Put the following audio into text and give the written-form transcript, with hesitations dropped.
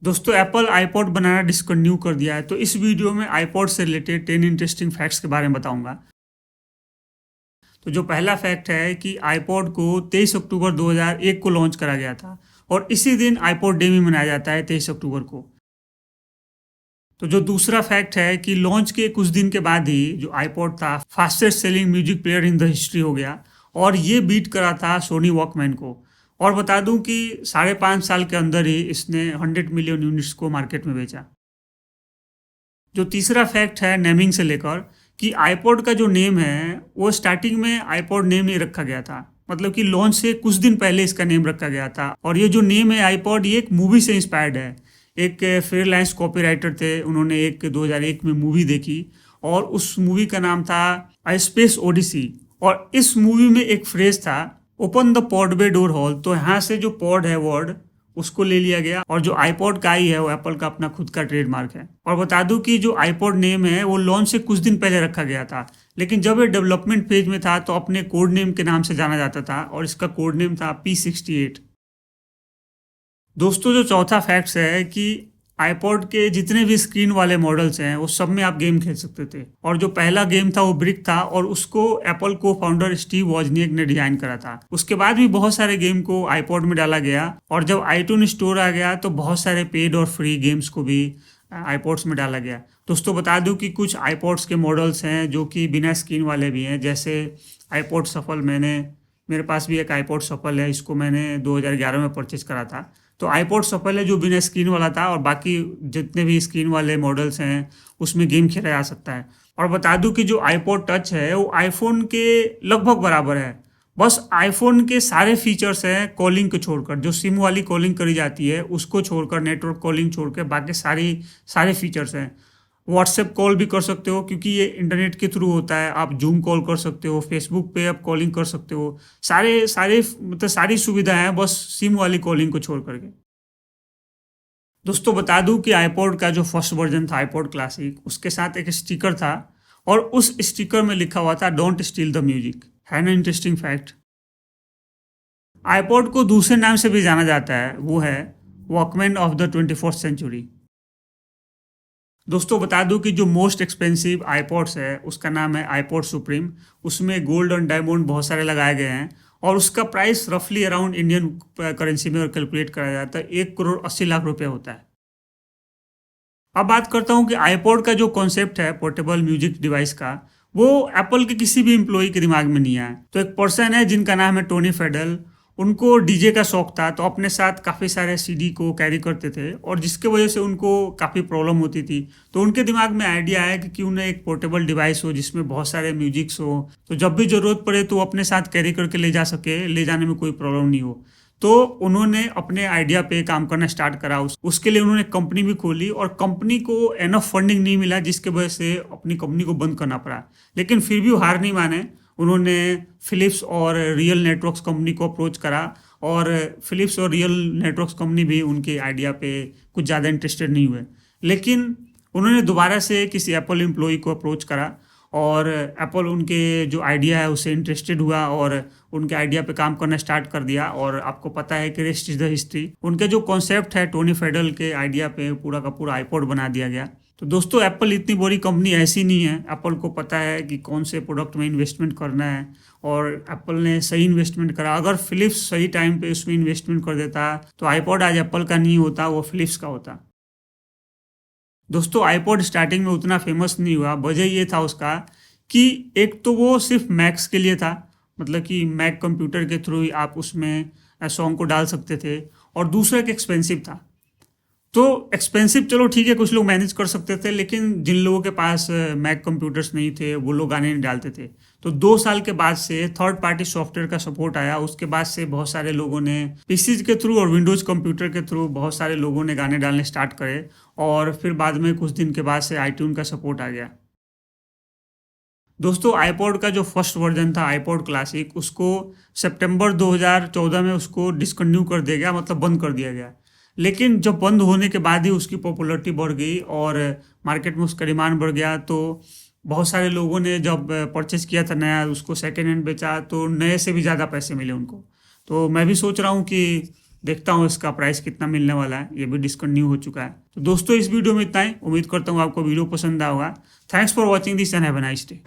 दोस्तों Apple iPod बनाना discontinue कर दिया है। तो इस वीडियो में आईपॉड से रिलेटेड 10 इंटरेस्टिंग फैक्ट्स के बारे में बताऊंगा। तो जो पहला फैक्ट है कि आईपॉड को 23 अक्टूबर 2001 को लॉन्च करा गया था और इसी दिन आईपॉड डे भी मनाया जाता है 23 अक्टूबर को। तो जो दूसरा फैक्ट है कि लॉन्च के कुछ दिन के बाद ही जो आईपॉड था fastest selling music player in the history हो गया और ये बीट करा था सोनी वॉकमैन को। और बता दूं कि 5.5 साल के अंदर ही इसने 100 मिलियन यूनिट्स को मार्केट में बेचा। जो तीसरा फैक्ट है नेमिंग से लेकर कि आईपॉड का जो नेम है वो स्टार्टिंग में आईपॉड नेम नहीं रखा गया था, मतलब कि लॉन्च से कुछ दिन पहले इसका नेम रखा गया था। और ये जो नेम है आईपॉड ये एक मूवी से इंस्पायर्ड है। एक फ्रीलांस कॉपीराइटर थे, उन्होंने एक 2001 में मूवी देखी और उस मूवी का नाम था आई स्पेस ओडिसी। और इस मूवी में एक फ्रेज था open the pod bay door HAL, तो यहाँ से जो पॉड है वर्ड उसको ले लिया गया। और जो आईपॉड का आई है वो एप्पल का अपना खुद का ट्रेडमार्क है। और बता दूं कि जो आईपॉड नेम है वो लॉन्च से कुछ दिन पहले रखा गया था, लेकिन जब ये डेवलपमेंट फेज में था तो अपने कोड नेम के नाम से जाना जाता था और इसका कोड नेम था P68। दोस्तों जो चौथा फैक्ट है कि आईपॉड के जितने भी स्क्रीन वाले मॉडल्स हैं वो सब में आप गेम खेल सकते थे। और जो पहला गेम था वो ब्रिक था और उसको एप्पल को फाउंडर स्टीव वॉजनियक ने डिजाइन करा था। उसके बाद भी बहुत सारे गेम को आईपॉड में डाला गया और जब आईट्यून स्टोर आ गया तो बहुत सारे पेड और फ्री गेम्स को भी आईपॉड्स में डाला गया। दोस्तों बता दूं कि कुछ आईपॉड्स के मॉडल्स हैं जो कि बिना स्क्रीन वाले भी हैं, जैसे आईपॉड सफल। मेरे पास भी एक आईपॉड सफल है, इसको मैंने 2011 में परचेज करा था। तो आईपॉड सफल है जो बिना स्क्रीन वाला था और बाकी जितने भी स्क्रीन वाले मॉडल्स हैं उसमें गेम खेला जा सकता है। और बता दूं कि जो आईपॉड टच है वो आईफोन के लगभग बराबर है, बस आईफोन के सारे फीचर्स हैं कॉलिंग को छोड़कर। जो सिम वाली कॉलिंग करी जाती है उसको छोड़कर, नेटवर्क कॉलिंग छोड़ के बाकी सारे फीचर्स हैं। व्हाट्सएप कॉल भी कर सकते हो क्योंकि ये इंटरनेट के थ्रू होता है। आप जूम कॉल कर सकते हो, फेसबुक पे आप कॉलिंग कर सकते हो। सारे सारे मतलब सारी सुविधाएं हैं बस सिम वाली कॉलिंग को छोड़ करके। दोस्तों बता दूं कि आईपॉड का जो फर्स्ट वर्जन था आईपॉड क्लासिक, उसके साथ एक स्टिकर था और उस स्टिकर में लिखा हुआ था डोंट स्टील द म्यूजिक। है ना इंटरेस्टिंग फैक्ट। आईपॉड को दूसरे नाम से भी जाना जाता है, वो है Walkman of the 21st century. दोस्तों बता दूं कि जो मोस्ट एक्सपेंसिव आईपॉड्स है उसका नाम है आईपॉड सुप्रीम। उसमें गोल्ड और डायमंड बहुत सारे लगाए गए हैं और उसका प्राइस रफली अराउंड इंडियन करेंसी में कैलकुलेट करा जाता है 1,80,00,000 रुपये होता है। अब बात करता हूं कि आईपॉड का जो कॉन्सेप्ट है पोर्टेबल म्यूजिक डिवाइस का, वो एप्पल के किसी भी एम्प्लॉय के दिमाग में नहीं आया। तो एक पर्सन है जिनका नाम है टोनी फेडल, उनको डीजे का शौक था तो अपने साथ काफ़ी सारे सीडी को कैरी करते थे और जिसके वजह से उनको काफ़ी प्रॉब्लम होती थी। तो उनके दिमाग में आइडिया आया कि क्यों ना एक पोर्टेबल डिवाइस हो जिसमें बहुत सारे म्यूजिक्स हो, तो जब भी ज़रूरत पड़े तो अपने साथ कैरी करके ले जा सके, ले जाने में कोई प्रॉब्लम नहीं हो। तो उन्होंने अपने आइडिया पे काम करना स्टार्ट करा। उसके लिए उन्होंने कंपनी भी खोली और कंपनी को एनफ फंडिंग नहीं मिला जिसके वजह से अपनी कंपनी को बंद करना पड़ा। लेकिन फिर भी वो हार नहीं माने, उन्होंने फिलिप्स और रियल नेटवर्क्स कंपनी को अप्रोच करा और फिलिप्स और रियल नेटवर्क्स कंपनी भी उनके आइडिया पे कुछ ज़्यादा इंटरेस्टेड नहीं हुए। लेकिन उन्होंने दोबारा से किसी एप्पल एम्प्लॉय को अप्रोच करा और एप्पल उनके जो आइडिया है उससे इंटरेस्टेड हुआ और उनके आइडिया पे काम करना स्टार्ट कर दिया। और आपको पता है कि रेस्ट इज़ द हिस्ट्री। उनके जो कॉन्सेप्ट है टोनी फेडल के आइडिया पे पूरा का पूरा आईपॉड बना दिया गया। तो दोस्तों एप्पल इतनी बड़ी कंपनी ऐसी नहीं है, एप्पल को पता है कि कौन से प्रोडक्ट में इन्वेस्टमेंट करना है और एप्पल ने सही इन्वेस्टमेंट करा। अगर फिलिप्स सही टाइम पे उसमें इन्वेस्टमेंट कर देता तो आईपॉड आज एप्पल का नहीं होता, वो फिलिप्स का होता। दोस्तों आईपॉड स्टार्टिंग में उतना फेमस नहीं हुआ, वजह ये था उसका कि एक तो वो सिर्फ मैक्स के लिए था, मतलब कि मैक कंप्यूटर के थ्रू ही आप उसमें सॉन्ग को डाल सकते थे, और दूसरा एक एक्सपेंसिव था। तो एक्सपेंसिव चलो ठीक है, कुछ लोग मैनेज कर सकते थे, लेकिन जिन लोगों के पास मैक कंप्यूटर्स नहीं थे वो लोग गाने नहीं डालते थे। तो 2 साल के बाद से थर्ड पार्टी सॉफ्टवेयर का सपोर्ट आया। उसके बाद से बहुत सारे लोगों ने पीसीज के थ्रू और विंडोज कंप्यूटर के थ्रू बहुत सारे लोगों ने गाने डालने स्टार्ट करे और फिर बाद में कुछ दिन के बाद से आईट्यून का सपोर्ट आ गया। दोस्तों आईपॉड का जो फर्स्ट वर्जन था आईपॉड क्लासिक, उसको सितंबर 2014 में उसको डिसकंटिन्यू कर दिया गया, मतलब बंद कर दिया गया। लेकिन जब बंद होने के बाद ही उसकी पॉपुलैरिटी बढ़ गई और मार्केट में उसका डिमांड बढ़ गया। तो बहुत सारे लोगों ने जब परचेज किया था नया, उसको सेकेंड हैंड बेचा तो नए से भी ज़्यादा पैसे मिले उनको। तो मैं भी सोच रहा हूँ कि देखता हूँ इसका प्राइस कितना मिलने वाला है। ये भी डिस्कंटिन्यू हो चुका है। तो दोस्तों इस वीडियो में इतना ही। उम्मीद करता हूँ आपको वीडियो पसंद आया होगा। Thanks for watching this and have a nice day.